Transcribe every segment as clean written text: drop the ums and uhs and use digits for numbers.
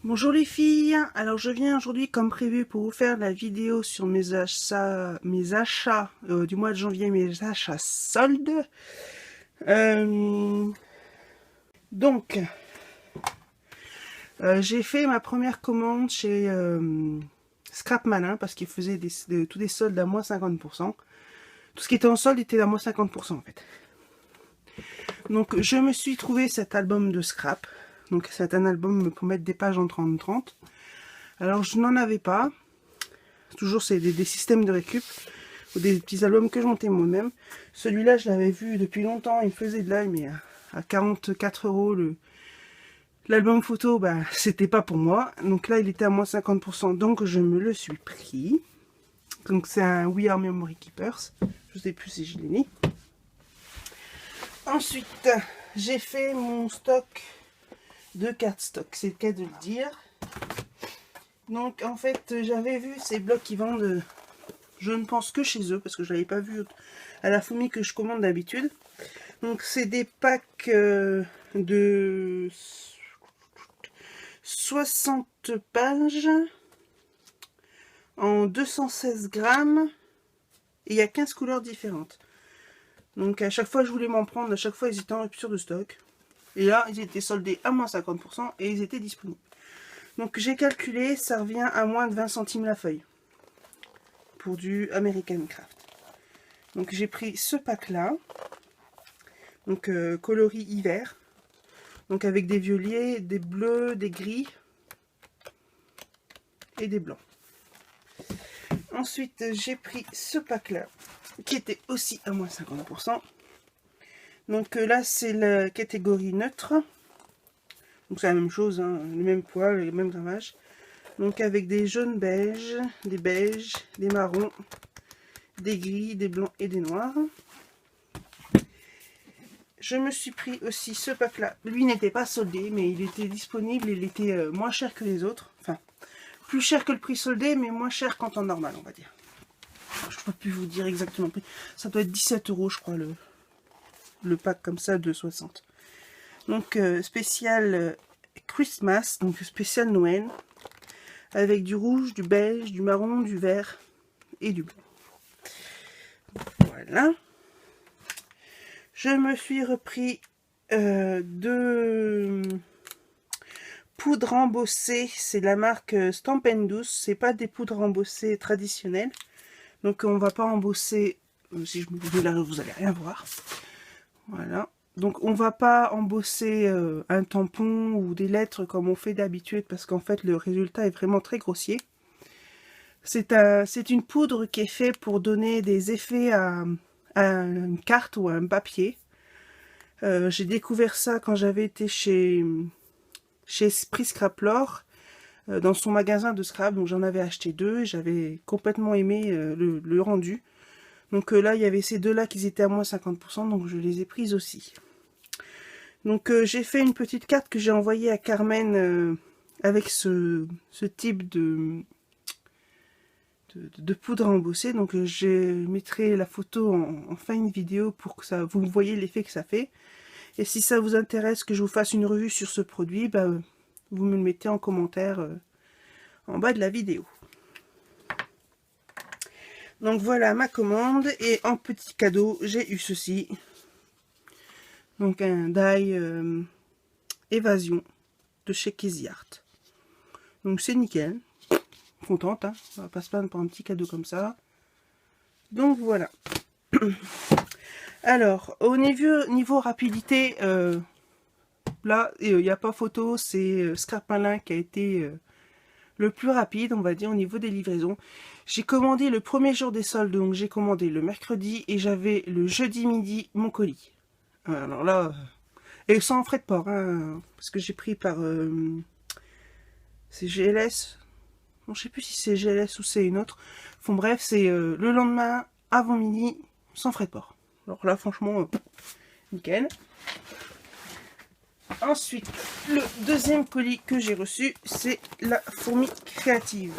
Bonjour les filles, alors je viens aujourd'hui comme prévu pour vous faire la vidéo sur mes achats du mois de janvier, mes achats soldes. Euh, donc, j'ai fait ma première commande chez Scrap Malin parce qu'ils faisaient tous des soldes à moins 50%. Tout ce qui était en solde était à moins 50% en fait. Donc je me suis trouvé cet album de Scrap. Donc c'est un album pour mettre des pages en 30-30. Alors je n'en avais pas. Toujours c'est des systèmes de récup ou des petits albums que je montais moi-même. Celui-là je l'avais vu depuis longtemps, il me faisait de l'œil, mais à 44 euros l'album photo, bah c'était pas pour moi. Donc là il était à moins 50%, donc je me le suis pris. Donc c'est un We Are Memory Keepers. Je sais plus si je l'ai mis. Ensuite j'ai fait mon stock de cardstock, c'est le cas de le dire. Donc en fait j'avais vu ces blocs qui vendent, je ne pense que chez eux parce que je l'avais pas vu à la Fumi que je commande d'habitude. Donc c'est des packs de 60 pages en 216 grammes et il y a 15 couleurs différentes. Donc à chaque fois je voulais m'en prendre, à chaque fois ils étaient en rupture de stock. Et là ils étaient soldés à moins 50% et ils étaient disponibles. Donc j'ai calculé, ça revient à moins de 20 centimes la feuille pour du American Craft. Donc j'ai pris ce pack là, donc coloris hiver, donc avec des violets, des bleus, des gris et des blancs. Ensuite j'ai pris ce pack là qui était aussi à moins 50%. Donc là c'est la catégorie neutre, donc c'est la même chose, hein, le même poids, le même grammage. Donc avec des jaunes beiges, des marrons, des gris, des blancs et des noirs. Je me suis pris aussi ce pack là. Lui n'était pas soldé, mais il était disponible. Il était moins cher que les autres. Enfin, plus cher que le prix soldé, mais moins cher qu'en temps normal, on va dire. Je ne peux plus vous dire exactement le prix. Ça doit être 17 euros, je crois, le pack comme ça de 60. Donc, spécial Christmas, donc spécial Noël. Avec du rouge, du beige, du marron, du vert et du blanc. Voilà. Je me suis repris deux poudres embossées. C'est la marque Stampendous. C'est pas des poudres embossées traditionnelles. Donc on va pas embosser. Si je me mets là, vous allez rien voir. Voilà. Donc on va pas embosser un tampon ou des lettres comme on fait d'habitude parce qu'en fait le résultat est vraiment très grossier. C'est une poudre qui est faite pour donner des effets à une carte ou à un papier. J'ai découvert ça quand j'avais été chez Esprit Scraplore, dans son magasin de scrap. Donc j'en avais acheté deux et j'avais complètement aimé le rendu. Donc là il y avait ces deux là qui étaient à moins 50%, donc je les ai prises aussi. Donc j'ai fait une petite carte que j'ai envoyée à Carmen avec ce type de poudre à embosser. Donc je mettrai la photo en fin de vidéo pour que ça, vous voyez l'effet que ça fait. Et si ça vous intéresse que je vous fasse une revue sur ce produit, bah, vous me le mettez en commentaire en bas de la vidéo. Donc voilà ma commande. Et en petit cadeau, j'ai eu ceci. Donc un die évasion de chez Casey Art. Donc c'est nickel. Contente, hein, on va pas se plaindre pour un petit cadeau comme ça. Donc voilà. Alors, au niveau rapidité, là, il n'y a pas photo, c'est Scrap Malin qui a été le plus rapide, on va dire, au niveau des livraisons. J'ai commandé le premier jour des soldes, donc j'ai commandé le mercredi et j'avais le jeudi midi mon colis. Alors là, et sans frais de port, hein, parce que j'ai pris par c'est GLS. Bon, je sais plus si c'est GLS ou c'est une autre. Enfin bref, c'est le lendemain, avant midi, sans frais de port. Alors là, franchement, nickel. Ensuite, le deuxième colis que j'ai reçu, c'est la fourmi créative.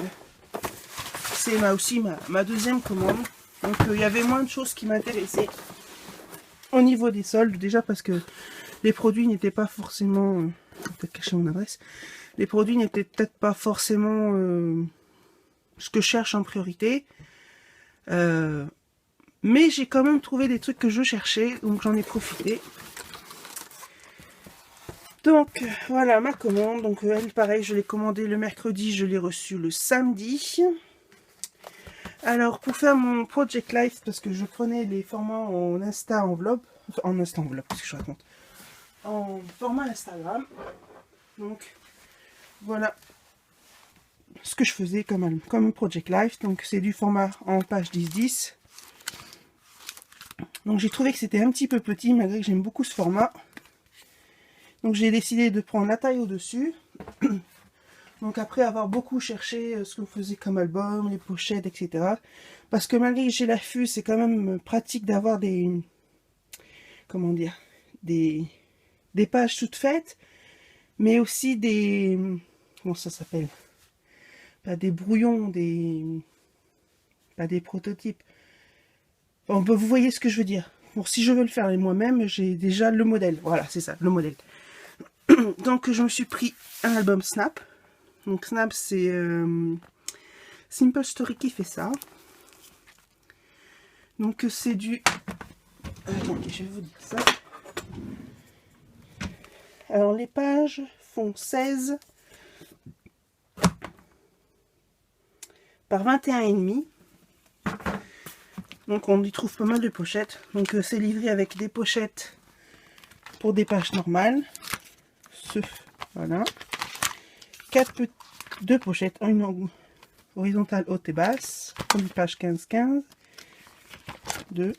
C'est aussi ma deuxième commande. Donc il y avait moins de choses qui m'intéressaient au niveau des soldes. Déjà parce que les produits n'étaient pas forcément... peut-être cacher mon adresse. Les produits n'étaient peut-être pas forcément ce que je cherche en priorité. Mais j'ai quand même trouvé des trucs que je cherchais, donc j'en ai profité. Donc voilà ma commande. Donc elle, pareil, je l'ai commandée le mercredi, je l'ai reçue le samedi. Alors pour faire mon Project Life, parce que je prenais les formats en Insta enveloppe, qu'est-ce que je raconte, en format Instagram. Donc voilà ce que je faisais comme Project Life. Donc c'est du format en page 10-10. Donc j'ai trouvé que c'était un petit peu petit, malgré que j'aime beaucoup ce format. Donc j'ai décidé de prendre la taille au-dessus. Donc après avoir beaucoup cherché ce qu'on faisait comme album, les pochettes, etc. Parce que malgré que j'ai l'affût, c'est quand même pratique d'avoir des... Comment dire, des pages toutes faites. Mais aussi des... Comment ça s'appelle? Pas des brouillons, pas des prototypes. Bon, vous voyez ce que je veux dire. Bon, si je veux le faire moi-même, j'ai déjà le modèle. Voilà, c'est ça, le modèle. Donc, je me suis pris un album Snap. Donc, Snap, c'est Simple Story qui fait ça. Donc, c'est du... Attendez, je vais vous dire ça. Alors, les pages font 16 par 21,5. Donc, on y trouve pas mal de pochettes. Donc, c'est livré avec des pochettes pour des pages normales. Voilà. 2 pochettes, une horizontale haute et basse, pour une page 15-15. 2.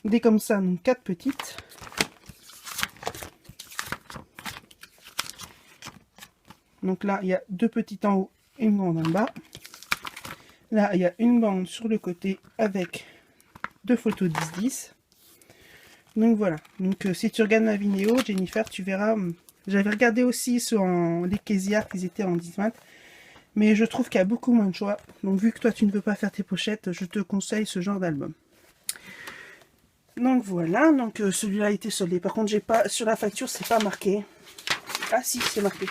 Des comme ça, donc 4 petites. Donc là, il y a 2 petites en haut et une grande en bas. Là, il y a une bande sur le côté avec 2 photos 10-10. Donc voilà. Donc si tu regardes ma vidéo, Jennifer, tu verras. J'avais regardé aussi sur les Kezia, qu'ils étaient en 10-20. Mais je trouve qu'il y a beaucoup moins de choix. Donc vu que toi, tu ne veux pas faire tes pochettes, je te conseille ce genre d'album. Donc voilà. Donc celui-là a été soldé. Par contre, j'ai pas sur la facture, c'est pas marqué. Ah si, c'est marqué.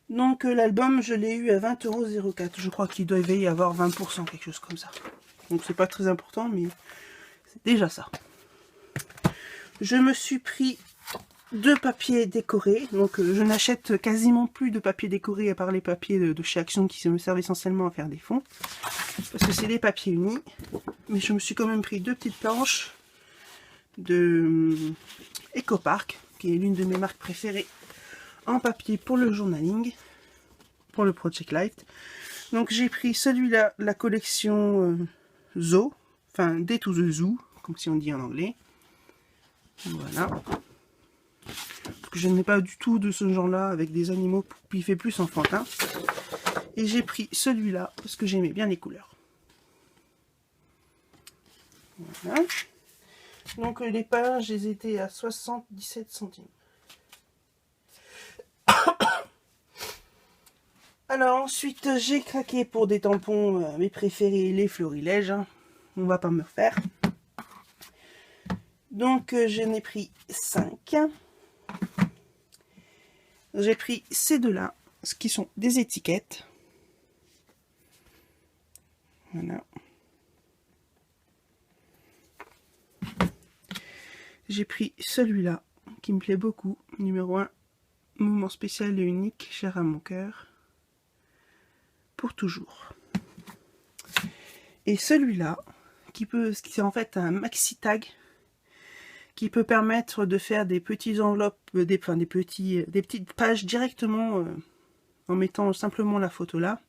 Donc l'album, je l'ai eu à 20,04 €. Je crois qu'il doit y avoir 20%, quelque chose comme ça. Donc c'est pas très important, mais c'est déjà ça. Je me suis pris 2 papiers décorés. Donc je n'achète quasiment plus de papiers décorés à part les papiers de chez Action qui me servent essentiellement à faire des fonds. Parce que c'est des papiers unis. Mais je me suis quand même pris 2 petites planches de EcoPark, qui est l'une de mes marques préférées en papier pour le journaling, pour le Project Life. Donc j'ai pris celui-là, la collection Zoo, enfin Day to the Zoo, comme si on dit en anglais. Voilà. Parce que je n'ai pas du tout de ce genre-là avec des animaux, puis il fait plus enfantin. Et j'ai pris celui-là parce que j'aimais bien les couleurs. Voilà. Donc les pages, elles étaient à 77 centimes. Alors ensuite, j'ai craqué pour des tampons, mes préférés, les Florilège. Hein. On va pas me refaire. Donc j'en ai pris 5. J'ai pris ces deux-là, ce qui sont des étiquettes. Voilà. J'ai pris celui-là, qui me plaît beaucoup, numéro 1, mouvement spécial et unique, cher à mon cœur, pour toujours. Et celui-là, qui c'est en fait un maxi tag, qui peut permettre de faire des petites enveloppes, des petites pages directement en mettant simplement la photo là.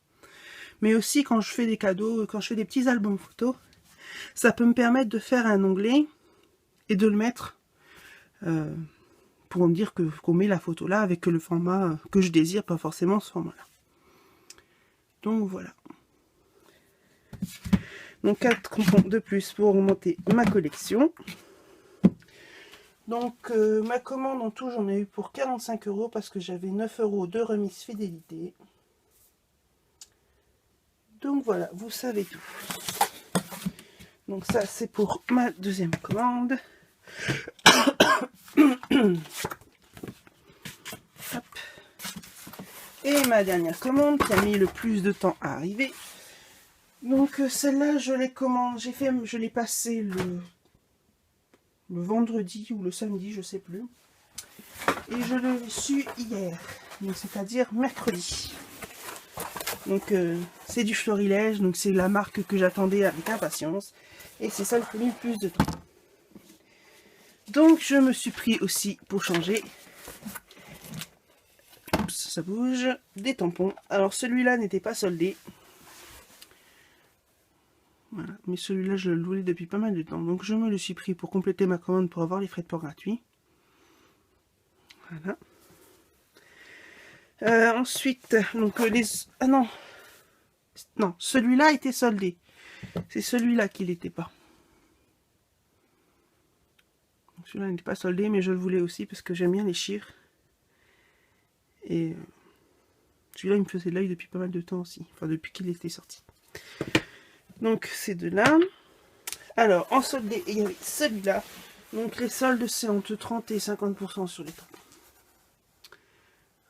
Mais aussi quand je fais des cadeaux, quand je fais des petits albums photos, ça peut me permettre de faire un onglet et de le mettre pour me dire qu'on met la photo là avec le format que je désire, pas forcément ce format là. Donc voilà. Donc 4 crampons de plus pour augmenter ma collection. Donc ma commande en tout, j'en ai eu pour 45 € parce que j'avais 9 € de remise fidélité. Donc voilà, vous savez tout. Donc ça c'est pour ma deuxième commande. Et ma dernière commande qui a mis le plus de temps à arriver. Donc celle-là, je l'ai passée le vendredi ou le samedi, je sais plus. Et je l'ai reçu hier, c'est-à-dire mercredi. Donc c'est du florilège, donc c'est la marque que j'attendais avec impatience. Et c'est ça qui a mis le plus de temps. Donc je me suis pris aussi pour changer. Oups, ça bouge. Des tampons. Alors celui-là n'était pas soldé. Voilà. Mais celui-là je le voulais depuis pas mal de temps. Donc je me le suis pris pour compléter ma commande pour avoir les frais de port gratuits. Voilà. Ensuite, donc ah non. Non, celui-là était soldé. C'est celui-là qui l'était pas. Celui-là n'était pas soldé, mais je le voulais aussi parce que j'aime bien les chiffres. Et celui-là, il me faisait de l'œil depuis pas mal de temps aussi. Enfin, depuis qu'il était sorti. Donc, ces deux-là. Alors, en soldé, il y avait celui-là. Donc, les soldes, c'est entre 30 et 50% sur les tampons.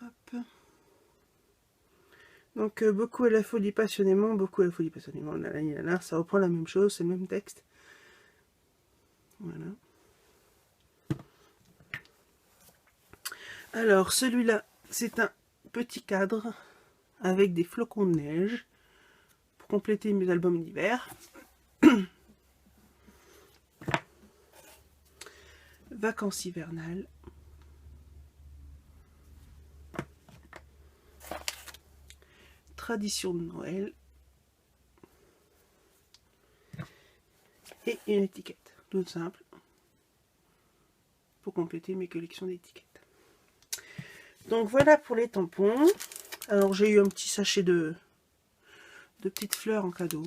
Hop. Donc, beaucoup à la folie passionnément, beaucoup à la folie passionnément. Là, ça reprend la même chose, c'est le même texte. Voilà. Alors, celui-là, c'est un petit cadre avec des flocons de neige pour compléter mes albums d'hiver. Vacances hivernales. Tradition de Noël. Et une étiquette, toute simple, pour compléter mes collections d'étiquettes. Donc voilà pour les tampons. Alors j'ai eu un petit sachet de petites fleurs en cadeau.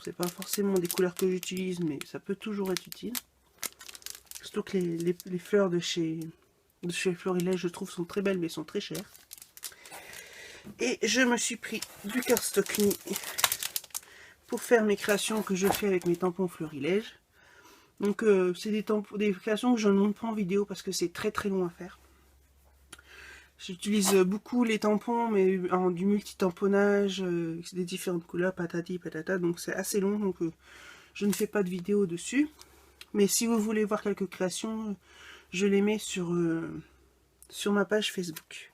C'est pas forcément des couleurs que j'utilise, mais ça peut toujours être utile. Surtout que les fleurs de chez Florilège, je trouve, sont très belles, mais sont très chères. Et je me suis pris du cardstock uni pour faire mes créations que je fais avec mes tampons Florilège. Donc c'est des créations que je ne montre pas en vidéo parce que c'est très très long à faire. J'utilise beaucoup les tampons, mais en du multi-tamponnage, des différentes couleurs, patati patata, donc c'est assez long, donc je ne fais pas de vidéo dessus. Mais si vous voulez voir quelques créations, je les mets sur ma page Facebook.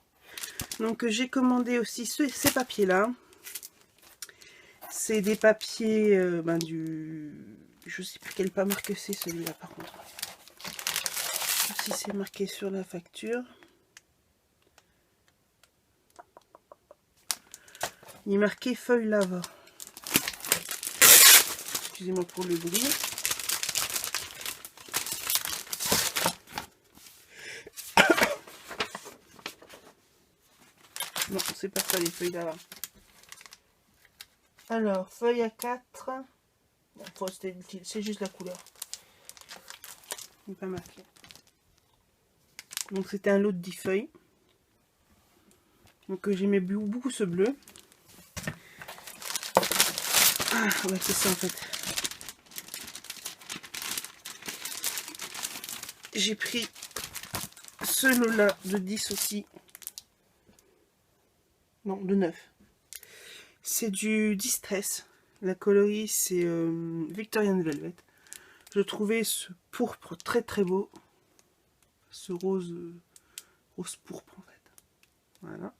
Donc j'ai commandé aussi ces papiers-là. C'est des papiers je sais plus quelle marque c'est celui-là par contre. Si c'est marqué sur la facture. Il est marqué feuille lava. Excusez-moi pour le bruit. Non, c'est pas ça les feuilles lava. Alors, feuille A4. Bon, c'est juste la couleur. Il n'est pas marqué. Donc c'était un lot de 10 feuilles. Donc j'aimais beaucoup ce bleu. Ah ouais, c'est ça en fait. J'ai pris ce lot-là de 10 aussi. Non, de 9. C'est du Distress. La coloris, c'est Victorian Velvet. Je trouvais ce pourpre très très beau. Ce rose pourpre en fait. Voilà.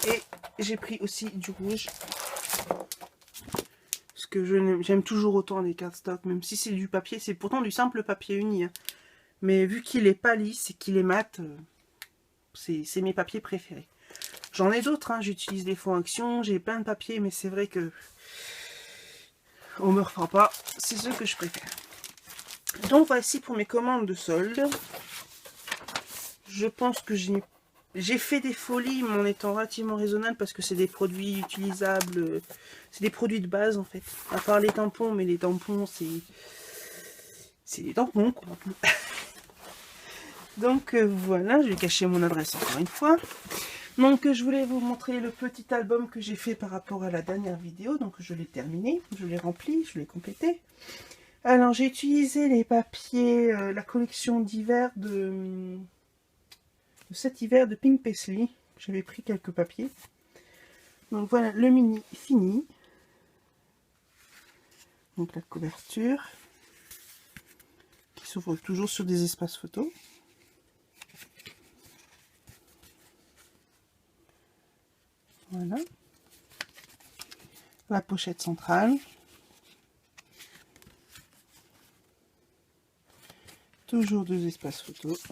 Et j'ai pris aussi du rouge. Parce que j'aime toujours autant les cardstock, même si c'est du papier. C'est pourtant du simple papier uni. Hein. Mais vu qu'il est pas lisse et qu'il est mat, c'est mes papiers préférés. J'en ai d'autres, hein. J'utilise des fonds action, j'ai plein de papiers, mais c'est vrai que on me refera pas. C'est ceux que je préfère. Donc voici pour mes commandes de solde. Je pense que j'ai fait des folies, mais en étant relativement raisonnable parce que c'est des produits utilisables, c'est des produits de base en fait. À part les tampons, mais les tampons c'est des tampons quoi. Donc voilà, je vais cacher mon adresse encore une fois. Donc je voulais vous montrer le petit album que j'ai fait par rapport à la dernière vidéo. Donc je l'ai terminé, je l'ai rempli, je l'ai complété. Alors j'ai utilisé les papiers, la collection d'hiver de cet hiver de Pink Paisley. J'avais pris quelques papiers. Donc voilà, le mini fini. Donc la couverture qui s'ouvre toujours sur des espaces photos. Voilà. La pochette centrale. Toujours deux espaces photos.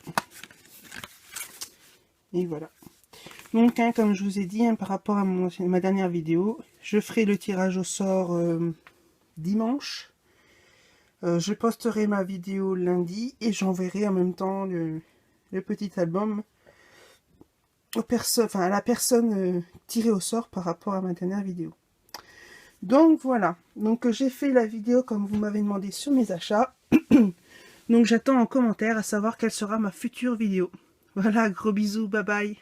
Et voilà. Donc, hein, comme je vous ai dit, hein, par rapport à ma dernière vidéo, je ferai le tirage au sort dimanche. Je posterai ma vidéo lundi et j'enverrai en même temps le petit album à la personne tirée au sort par rapport à ma dernière vidéo. Donc voilà, donc j'ai fait la vidéo comme vous m'avez demandé sur mes achats. Donc j'attends en commentaire à savoir quelle sera ma future vidéo. Voilà, gros bisous, bye bye.